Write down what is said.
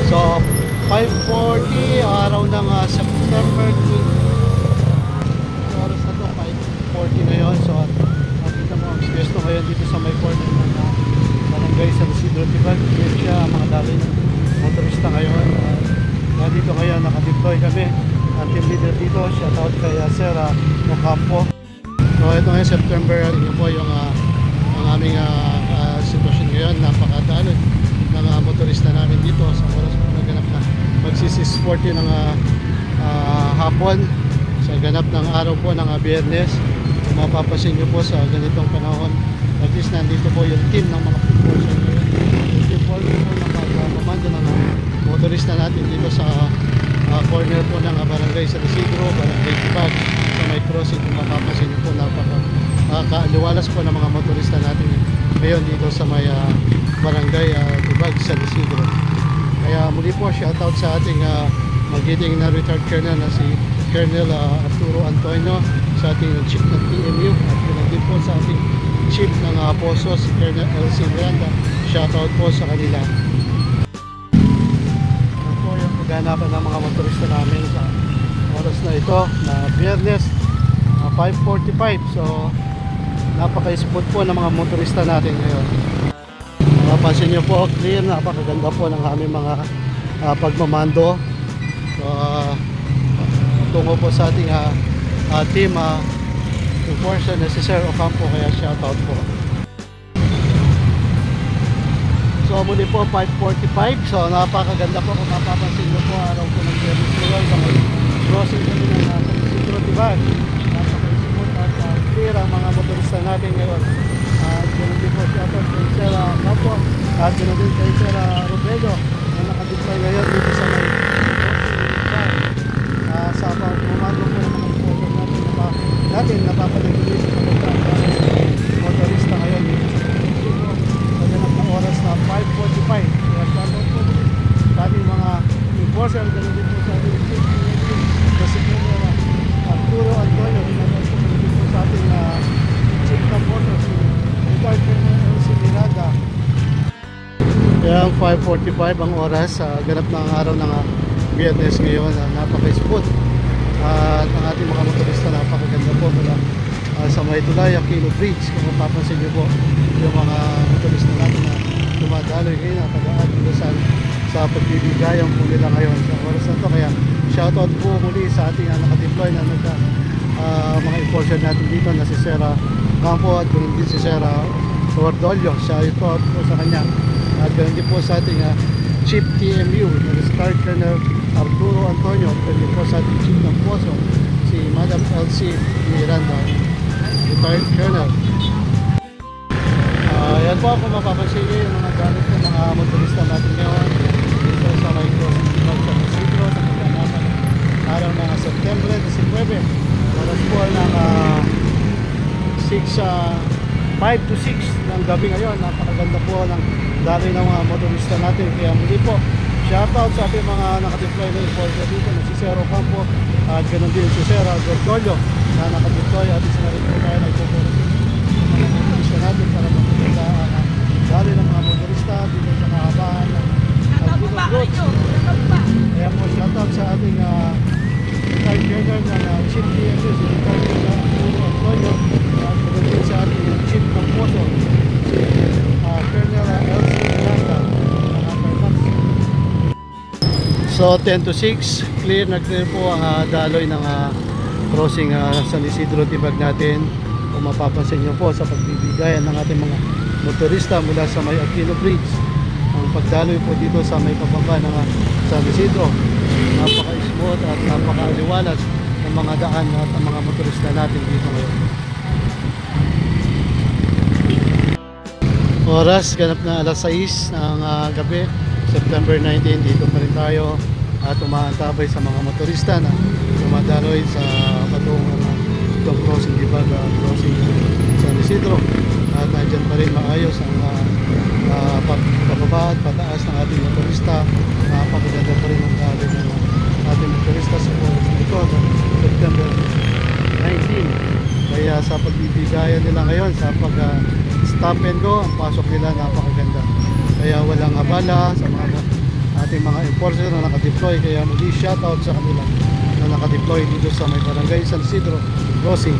So 5:40 araw ng September 20. Oras na to 5:40 ngayon. So nakita mo ang pwesto ngayon dito sa may corner ng Barangay San Isidro Tibag. Yan siya ang mga daloy ng motorista ngayon. Dito ngayon nakadeploy kami. Ang team leader dito, shout out kay Sir Ocampo. So ito ngayon September, yun po yung ang aming sitwasyon ngayon. Napakadaloy ng motorista namin dito sa oras po naganap na magsisi-40 ng hapon sa ganap ng araw po ng Biyernes. Kung mapapasin nyo po sa ganitong panahon, at least nandito po yung team ng mga football ngayon. Yung team po nakapamando ng motorista natin dito sa corner po ng Barangay San Isidro, Barangay Tibag, sa may crossing. Kung mapapasin nyo po, napaka-aliwalas po ng mga motorista natin ngayon dito sa may Barangay Tibag, San Isidro. Kaya muli po shoutout sa ating magiting na retired colonel na si Colonel Arturo Antonio, sa ating chief ng TMU, at din po sa ating chief ng Poso, si Colonel LC Miranda. Shoutout po sa kanila. Ito po yung paghanapan ng mga motorista namin sa oras na ito na Biyernes 5:45. So napaka-smooth po ng mga motorista natin ngayon. Mapapansin nyo po, clear, napakaganda po ng aming mga pagmamando. So, tungo po sa ating team enforcer na si Sir Ocampo, kaya shoutout po. So muli po 5:45. So napakaganda po kung mapapansin nyo po, araw po ng Biyernes ngayon sa may crossing kami ng San Isidro Tibag. Napaka-smooth at clear ang mga motorista natin ngayon. At ganoon din po shoutout kay Sir Ocampo, at ganoon din kay Sir Robredo na nakadeploy ngayon dito sa may sa pagmamando po ng mga motorista natin napapadagili sa motorista ngayon dito sa ganap na oras na 5:45. Kaya shoutout po sa ating mga enforcer, ganoon din po sa ating chief na si Colonel Arturo Antonio, ganoon din po sa ating chief ng Poso, si LC Miranda. Kaya 5:45 ang oras sa ganap ng araw ng Biyernes ngayon. Napaka-smooth at ang ating mga motorista napakaganda po mula sa may tulay Aquino Bridge. Kung mapapansin nyo po yung mga motorista natin na dumadaloy ngayon at tagaan sa pagbibigayan po nila ngayon sa oras na to. Kaya shoutout po muli sa ating nakadeploy na mga enforcer natin dito na si Sir Campo, at ganoon din si Sir Ordolio. Shoutout po sa kanya, at ganoon din po sa ating Chief TMU na retired Colonel Arturo Antonio, at ganoon din po sa ating Chief ng Poso, si Madam LC Miranda, retired Colonel. Yan po, kung mapapansin nyo yung mga gamit ng mga motorista natin ngayon dito sa may crossing Tibag sa Isidro sa pagganapan araw ng September 19. Oras po ng 5 to 6 ng gabi ngayon. Napakaganda po ng daloy ng mga motorista natin. Kaya muli po shoutout sa ating mga nakadeploy na enforcer dito na si Sir Ocampo, at ganoon din si Sir Gorgolio na nakadeploy, at isa na rin po tayo nagpupulong ng mga motorista natin para magpapaganda ang daloy ng mga motorista dito sa kahabaan ng Albino Road. Kaya po shoutout sa ating retired colonel ng Chief TMU, si retired Antonio, at ganoon din sa ating Chief ng Poso, si Colonel LC Miranda. So 10 to 6, clear na clear po ang daloy ng crossing San Isidro Tibag natin. Kung mapapansin nyo po sa pagbibigayan ng ating mga motorista mula sa may Aquino Bridge, ang pagdaloy po dito sa may pababa ng San Isidro, napaka-smooth at napaka-aliwalas ng mga daan at ang mga motorista natin dito ngayon. Oras ganap na alas 6 ng gabi, September 19. Dito pa rin tayo at umaantabay sa mga motorista na dumadaloy sa patungong itong crossing Tibag, crossing San Isidro, at nandyan pa rin maayos ang pababa at pataas ng ating motorista. Napakaganda pa rin ang daloy ng ating motorista sa oras na ito, September 19. Kaya sa pagbibigayan nila ngayon, sa pag stop and go, ang pasok nila napakaganda. Kaya walang abala sa mga ating mga enforcer na nakadeploy. Kaya muli shoutout sa kanila na nakadeploy dito sa may barangay San Isidro Crossing.